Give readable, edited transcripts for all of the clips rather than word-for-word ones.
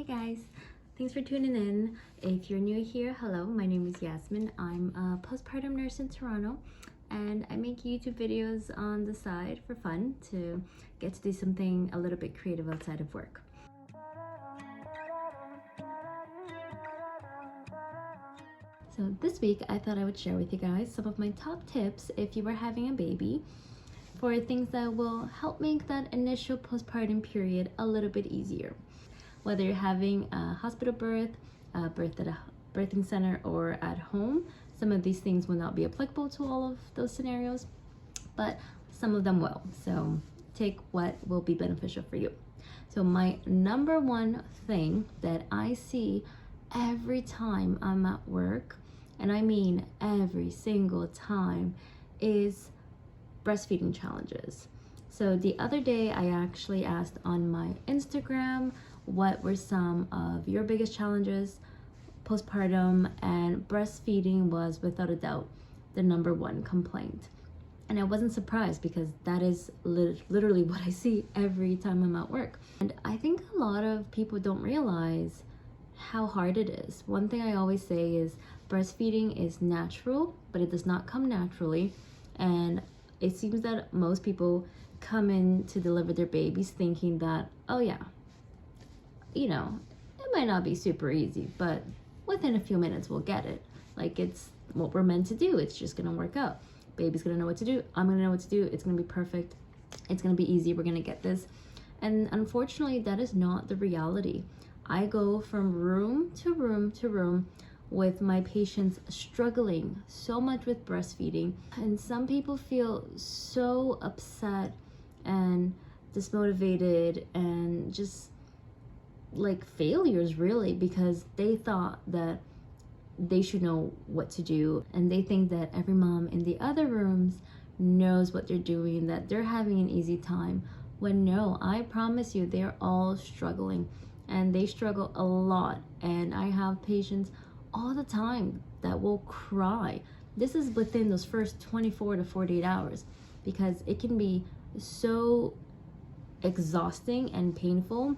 guys, thanks for tuning in. If you're new here, hello, my name is Yasmin. I'm a postpartum nurse in Toronto, and I make YouTube videos on the side for fun to get to do something a little bit creative outside of work. So this week I thought I would share with you guys some of my top tips if you are having a baby for things that will help make that initial postpartum period a little bit easier. Whether you're having a hospital birth, a birth at a birthing center, or at home, some of these things will not be applicable to all of those scenarios, but some of them will. So take what will be beneficial for you. So my number one thing that I see every time I'm at work, and I mean every single time, is breastfeeding challenges. So the other day I actually asked on my Instagram what were some of your biggest challenges postpartum, and breastfeeding was without a doubt the number one complaint. And I wasn't surprised because that is literally what I see every time I'm at work. And I think a lot of people don't realize how hard it is. One thing I always say is breastfeeding is natural, but it does not come naturally. And it seems that most people come in to deliver their babies thinking that, oh yeah, you know, it might not be super easy, but within a few minutes we'll get it. Like, it's what we're meant to do. It's just gonna work out. Baby's gonna know what to do. I'm gonna know what to do. It's gonna be perfect. It's gonna be easy. We're gonna get this. And unfortunately, that is not the reality. I go from room to room to room with my patients struggling so much with breastfeeding. And some people feel so upset and dismotivated and just like failures, really, because they thought that they should know what to do, and they think that every mom in the other rooms knows what they're doing, that they're having an easy time, when no, I promise you, they're all struggling, and they struggle a lot. And I have patients all the time that will cry. This is within those first 24 to 48 hours, because it can be so exhausting and painful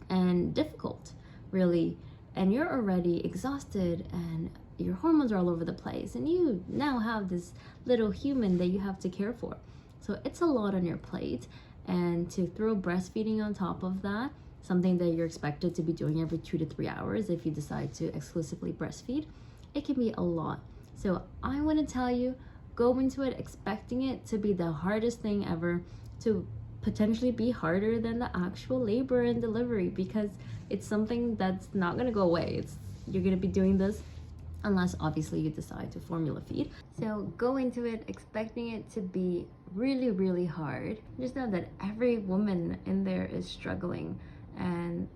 and difficult, really. And you're already exhausted and your hormones are all over the place, and you now have this little human that you have to care for. So it's a lot on your plate, and to throw breastfeeding on top of that, something that you're expected to be doing every 2 to 3 hours if you decide to exclusively breastfeed, it can be a lot. So I want to tell you, go into it expecting it to be the hardest thing ever, to potentially be harder than the actual labor and delivery, because it's something that's not going to go away. You're going to be doing this unless obviously you decide to formula feed. So go into it expecting it to be really, really hard. Just know that every woman in there is struggling, and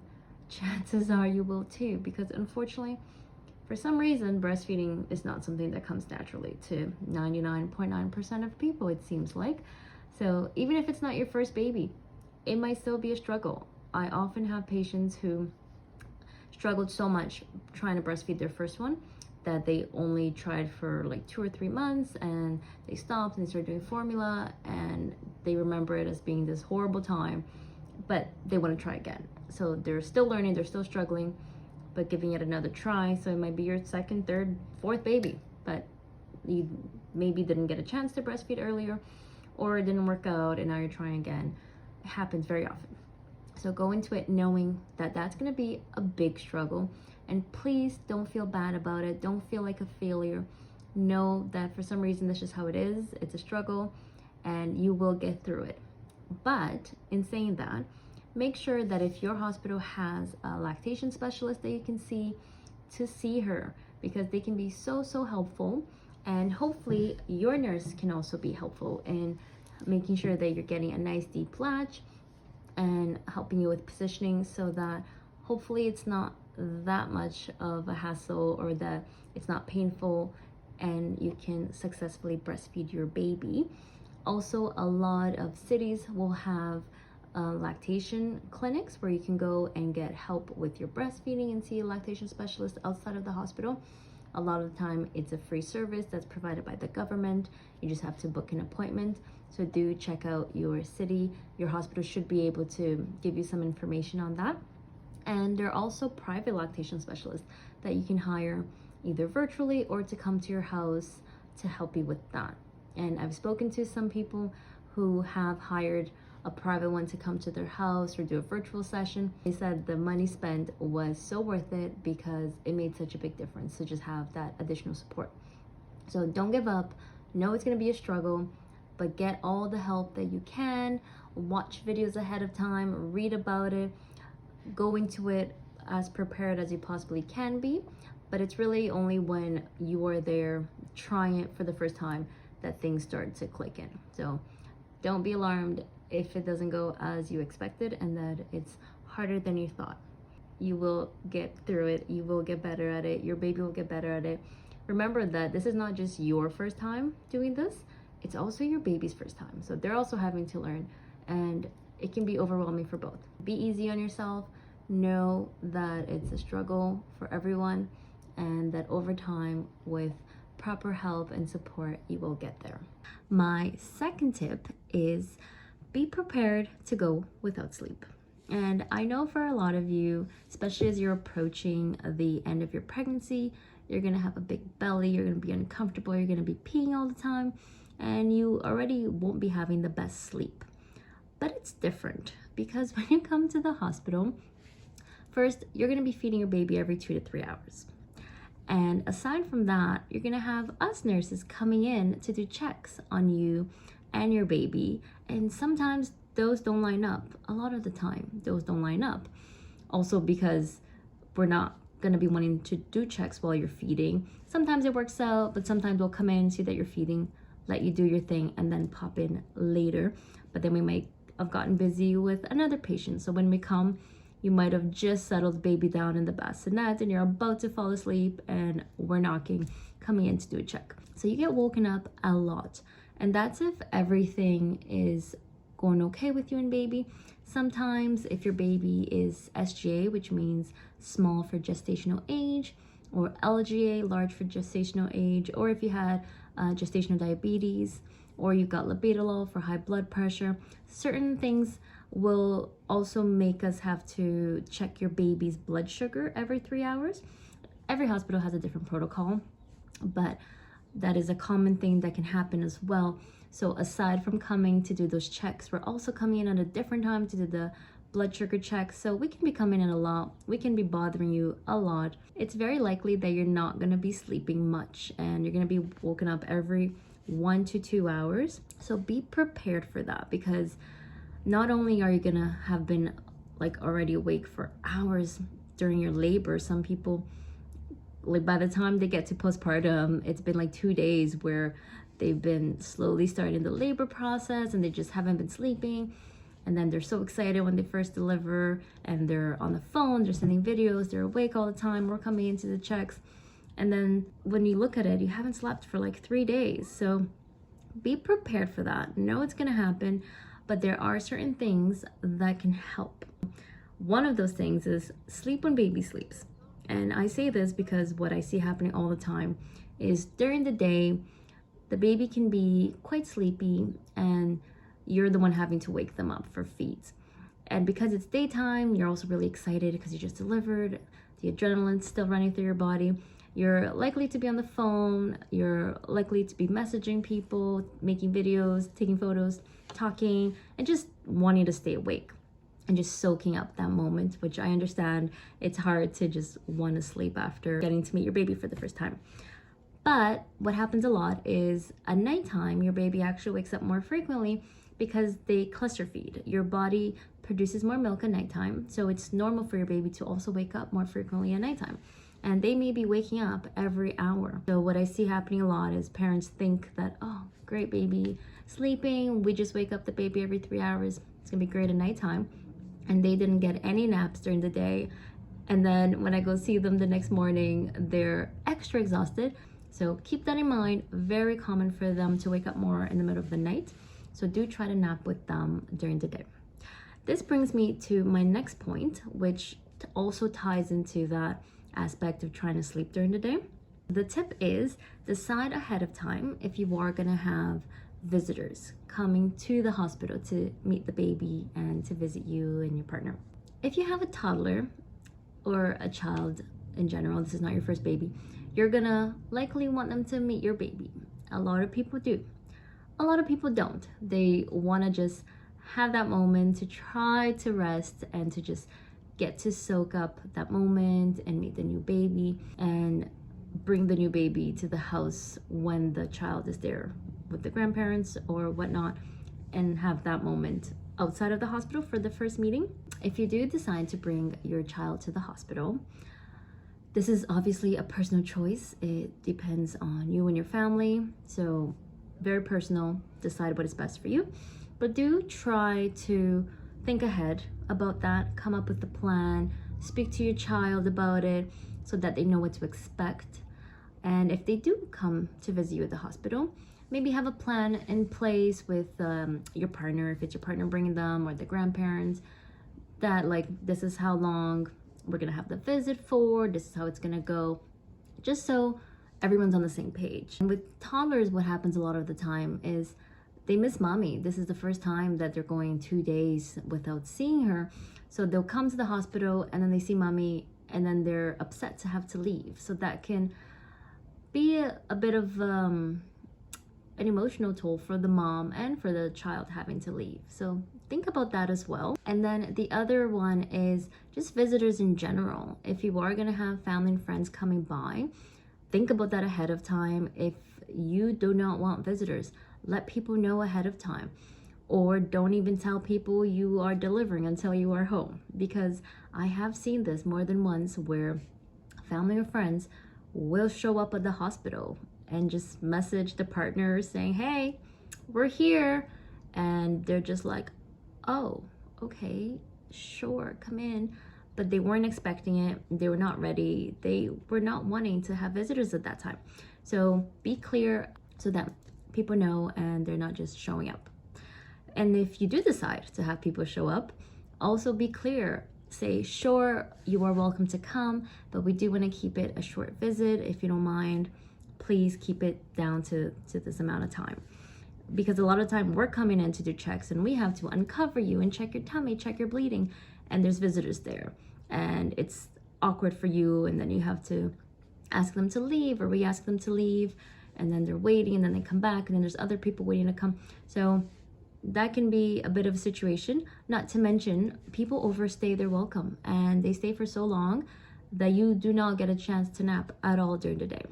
chances are you will too, because unfortunately, for some reason, breastfeeding is not something that comes naturally to 99.9% of people, it seems like. So even if it's not your first baby, it might still be a struggle. I often have patients who struggled so much trying to breastfeed their first one that they only tried for like 2 or 3 months, and they stopped and they started doing formula, and they remember it as being this horrible time, but they want to try again. So they're still learning, they're still struggling, but giving it another try. So it might be your second, third, fourth baby, but you maybe didn't get a chance to breastfeed earlier, or it didn't work out and now you're trying again. It happens very often. So go into it knowing that that's going to be a big struggle, and please don't feel bad about it. Don't feel like a failure. Know that for some reason that's just how it is. It's a struggle and you will get through it. But in saying that, make sure that if your hospital has a lactation specialist that you can see, to see her, because they can be so helpful. And hopefully your nurse can also be helpful in making sure that you're getting a nice deep latch and helping you with positioning, so that hopefully it's not that much of a hassle, or that it's not painful, and you can successfully breastfeed your baby. Also, a lot of cities will have lactation clinics where you can go and get help with your breastfeeding and see a lactation specialist outside of the hospital. A lot of the time it's a free service that's provided by the government. You just have to book an appointment. So do check out your city. Your hospital should be able to give you some information on that. And there are also private lactation specialists that you can hire either virtually or to come to your house to help you with that. And I've spoken to some people who have hired a private one to come to their house or do a virtual session. They said the money spent was so worth it because it made such a big difference to just have that additional support. So don't give up. Know it's going to be a struggle, but get all the help that you can. Watch videos ahead of time, read about it, go into it as prepared as you possibly can be. But it's really only when you are there trying it for the first time that things start to click in. So don't be alarmed if it doesn't go as you expected and that it's harder than you thought. You will get through it. You will get better at it. Your baby will get better at it. Remember that this is not just your first time doing this, it's also your baby's first time. So they're also having to learn, and it can be overwhelming for both. Be easy on yourself. Know that it's a struggle for everyone, and that over time, with proper help and support, you will get there. My second tip is be prepared to go without sleep. And I know for a lot of you, especially as you're approaching the end of your pregnancy, you're gonna have a big belly, you're gonna be uncomfortable, you're gonna be peeing all the time, and you already won't be having the best sleep. But it's different because when you come to the hospital, first, you're gonna be feeding your baby every 2 to 3 hours. And aside from that, you're gonna have us nurses coming in to do checks on you and your baby. And sometimes those don't line up. A lot of the time, those don't line up. Also because we're not gonna be wanting to do checks while you're feeding. Sometimes it works out, but sometimes we'll come in, see that you're feeding, let you do your thing, and then pop in later. But then we might have gotten busy with another patient. So when we come, you might have just settled baby down in the bassinet and you're about to fall asleep and we're knocking, coming in to do a check. So you get woken up a lot. And that's if everything is going okay with you and baby. Sometimes if your baby is SGA, which means small for gestational age, or LGA, large for gestational age, or if you had gestational diabetes, or you've got labetalol for high blood pressure, certain things will also make us have to check your baby's blood sugar every 3 hours. Every hospital has a different protocol, but that is a common thing that can happen as well. So aside from coming to do those checks, we're also coming in at a different time to do the blood sugar checks. So we can be coming in a lot. We can be bothering you a lot. It's very likely that you're not going to be sleeping much and you're going to be woken up every 1 to 2 hours. So be prepared for that, because not only are you going to have been like already awake for hours during your labor, some people, like by the time they get to postpartum, it's been like 2 days where they've been slowly starting the labor process and they just haven't been sleeping. And then they're so excited when they first deliver and they're on the phone, they're sending videos, they're awake all the time, we're coming into the checks. And then when you look at it, you haven't slept for like 3 days. So be prepared for that. Know it's gonna happen, but there are certain things that can help. One of those things is sleep when baby sleeps. And I say this because what I see happening all the time is during the day, the baby can be quite sleepy and you're the one having to wake them up for feeds. And because it's daytime, you're also really excited because you just delivered, the adrenaline's still running through your body. You're likely to be on the phone, you're likely to be messaging people, making videos, taking photos, talking, and just wanting to stay awake and just soaking up that moment, which I understand it's hard to just want to sleep after getting to meet your baby for the first time. But what happens a lot is at nighttime, your baby actually wakes up more frequently because they cluster feed. Your body produces more milk at nighttime, so it's normal for your baby to also wake up more frequently at nighttime. And they may be waking up every hour. So what I see happening a lot is parents think that, oh, great, baby sleeping, we just wake up the baby every 3 hours, it's gonna be great at nighttime. And they didn't get any naps during the day. And then when I go see them the next morning, they're extra exhausted. So keep that in mind. Very common for them to wake up more in the middle of the night. So do try to nap with them during the day. This brings me to my next point, which also ties into that aspect of trying to sleep during the day. The tip is decide ahead of time if you are gonna have visitors coming to the hospital to meet the baby and to visit you and your partner. If you have a toddler, or a child in general, this is not your first baby, you're gonna likely want them to meet your baby. A lot of people do. A lot of people don't. They want to just have that moment to try to rest and to just get to soak up that moment and meet the new baby and bring the new baby to the house when the child is there with the grandparents or whatnot, and have that moment outside of the hospital for the first meeting. If you do decide to bring your child to the hospital, this is obviously a personal choice. It depends on you and your family, so very personal. Decide what is best for you, but do try to think ahead about that. Come up with a plan, speak to your child about it so that they know what to expect. And if they do come to visit you at the hospital, maybe have a plan in place with your partner, if it's your partner bringing them, or the grandparents, that like, this is how long we're gonna have the visit for, this is how it's gonna go, just so everyone's on the same page. And with toddlers, what happens a lot of the time is they miss mommy. This is the first time that they're going 2 days without seeing her. So they'll come to the hospital and then they see mommy and then they're upset to have to leave. So that can be a bit of an emotional toll for the mom and for the child having to leave. So think about that as well. And then the other one is just visitors in general. If you are gonna have family and friends coming by, think about that ahead of time. If you do not want visitors, let people know ahead of time, or don't even tell people you are delivering until you are home, because I have seen this more than once where family or friends will show up at the hospital and just message the partner saying, hey, we're here, and they're just like, oh, okay, sure, come in. But they weren't expecting it, they were not ready, they were not wanting to have visitors at that time. So be clear so that people know and they're not just showing up. And if you do decide to have people show up, also be clear. Say, sure, you are welcome to come, but we do want to keep it a short visit. If you don't mind, please keep it down to this amount of time. Because a lot of time we're coming in to do checks and we have to uncover you and check your tummy, check your bleeding, and there's visitors there. And it's awkward for you, and then you have to ask them to leave or re-ask them to leave, and then they're waiting and then they come back and then there's other people waiting to come. So that can be a bit of a situation. Not to mention, people overstay their welcome and they stay for so long that you do not get a chance to nap at all during the day.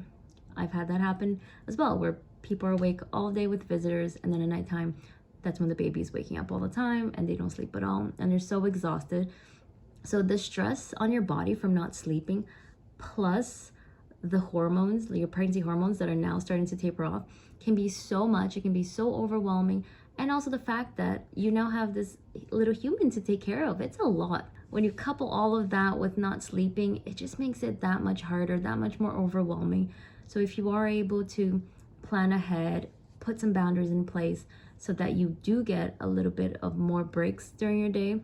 I've had that happen as well, where people are awake all day with visitors, and then at nighttime, that's when the baby's waking up all the time and they don't sleep at all and they're so exhausted. So the stress on your body from not sleeping, plus the hormones, your pregnancy hormones that are now starting to taper off, can be so much. It can be so overwhelming. And also the fact that you now have this little human to take care of. It's a lot. When you couple all of that with not sleeping, it just makes it that much harder, that much more overwhelming. So if you are able to plan ahead, put some boundaries in place so that you do get a little bit of more breaks during your day,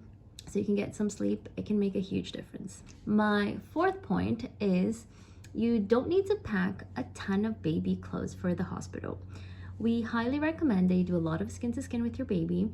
so you can get some sleep, it can make a huge difference. My fourth point is you don't need to pack a ton of baby clothes for the hospital. We highly recommend that you do a lot of skin to skin with your baby.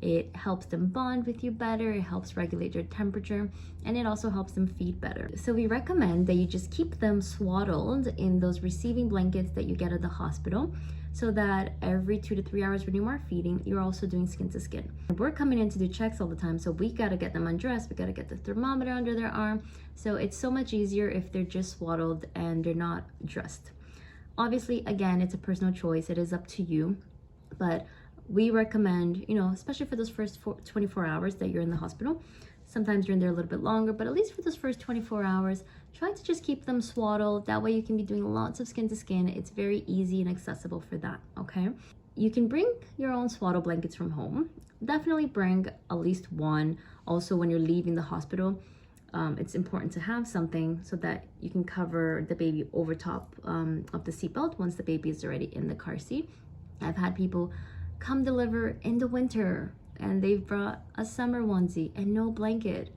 It helps them bond with you better, it helps regulate their temperature, and it also helps them feed better. So we recommend that you just keep them swaddled in those receiving blankets that you get at the hospital, so that every 2 to 3 hours when you are feeding, you're also doing skin to skin. We're coming in to do checks all the time, so we gotta get them undressed, we gotta get the thermometer under their arm. So it's so much easier if they're just swaddled and they're not dressed. Obviously, again, it's a personal choice, it is up to you, but we recommend, especially for those first 24 hours that you're in the hospital, sometimes you're in there a little bit longer, but at least for those first 24 hours, try to just keep them swaddled. That way you can be doing lots of skin to skin. It's very easy and accessible for that, okay? You can bring your own swaddle blankets from home. Definitely bring at least one. Also, when you're leaving the hospital, it's important to have something so that you can cover the baby over top of the seatbelt once the baby is already in the car seat. I've had people come deliver in the winter and they've brought a summer onesie and no blanket.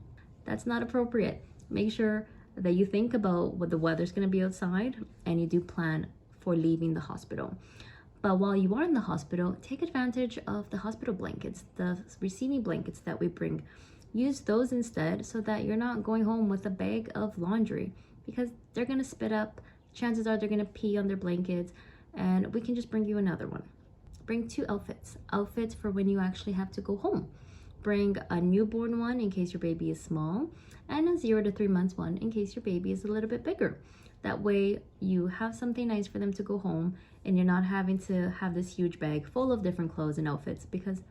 That's not appropriate. Make sure that you think about what the weather's going to be outside and you do plan for leaving the hospital. But while you are in the hospital, take advantage of the hospital blankets, the receiving blankets that we bring use those instead, so that you're not going home with a bag of laundry, because they're gonna spit up. Chances are they're gonna pee on their blankets, and we can just bring you another one. Bring 2 outfits for when you actually have to go home. Bring a newborn one in case your baby is small, and a 0 to 3 months one in case your baby is a little bit bigger. That way you have something nice for them to go home, and you're not having to have this huge bag full of different clothes and outfits, because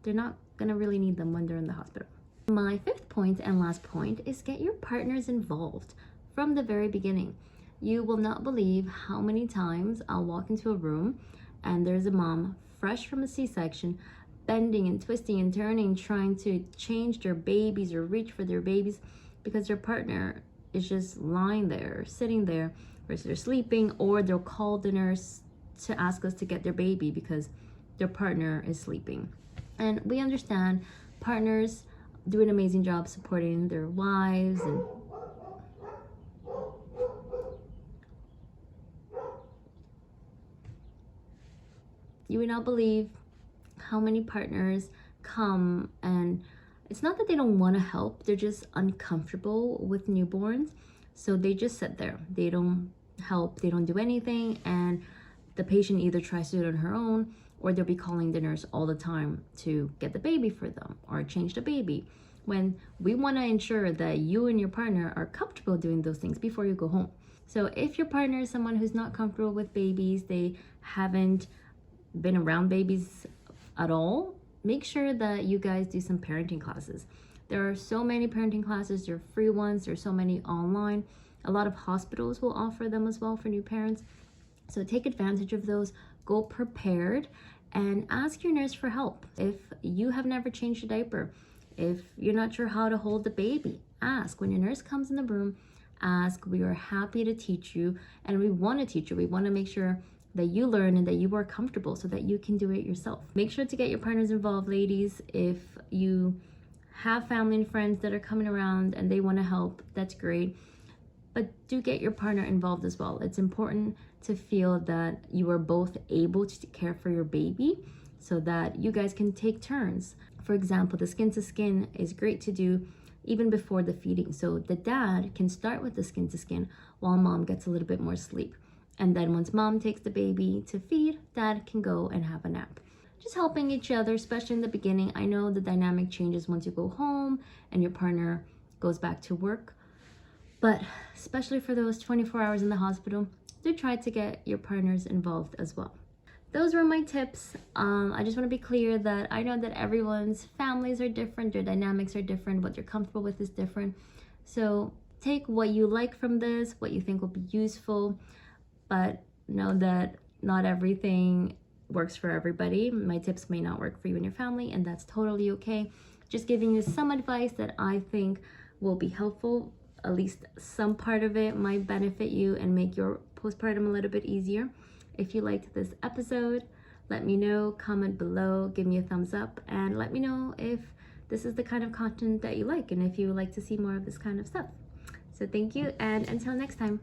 they're not gonna really need them when they're in the hospital. My 5th point and last point is get your partners involved from the very beginning. You will not believe how many times I'll walk into a room and there's a mom fresh from a C-section, bending and twisting and turning, trying to change their babies or reach for their babies, because their partner is just lying there, sitting there, or they're sleeping, or they'll call the nurse to ask us to get their baby because their partner is sleeping. And we understand partners do an amazing job supporting their wives, and you would not believe how many partners come, and it's not that they don't want to help, they're just uncomfortable with newborns. So they just sit there, they don't help, they don't do anything, and the patient either tries to do it on her own, or they'll be calling the nurse all the time to get the baby for them or change the baby, when we want to ensure that you and your partner are comfortable doing those things before you go home. So if your partner is someone who's not comfortable with babies, they haven't been around babies at all, make sure that you guys do some parenting classes. There are so many parenting classes, there are free ones, there's so many online. A lot of hospitals will offer them as well for new parents. So take advantage of those, go prepared, and ask your nurse for help. If you have never changed a diaper, if you're not sure how to hold the baby, ask. When your nurse comes in the room, ask. We are happy to teach you, and we want to teach you. We want to make sure that you learn and that you are comfortable so that you can do it yourself. Make sure to get your partners involved, ladies. If you have family and friends that are coming around and they want to help, that's great. But do get your partner involved as well. It's important to feel that you are both able to care for your baby, so that you guys can take turns. For example, the skin to skin is great to do even before the feeding. So the dad can start with the skin to skin while mom gets a little bit more sleep. And then once mom takes the baby to feed, dad can go and have a nap. Just helping each other, especially in the beginning. I know the dynamic changes once you go home and your partner goes back to work. But especially for those 24 hours in the hospital, do try to get your partners involved as well. Those were my tips. I just want to be clear that I know that everyone's families are different, their dynamics are different, what you're comfortable with is different. So take what you like from this, what you think will be useful, but know that not everything works for everybody. My tips may not work for you and your family, and that's totally okay. Just giving you some advice that I think will be helpful. At least some part of it might benefit you and make your postpartum a little bit easier. If you liked this episode, let me know, comment below, give me a thumbs up, and let me know if this is the kind of content that you like and if you would like to see more of this kind of stuff. So thank you, and until next time.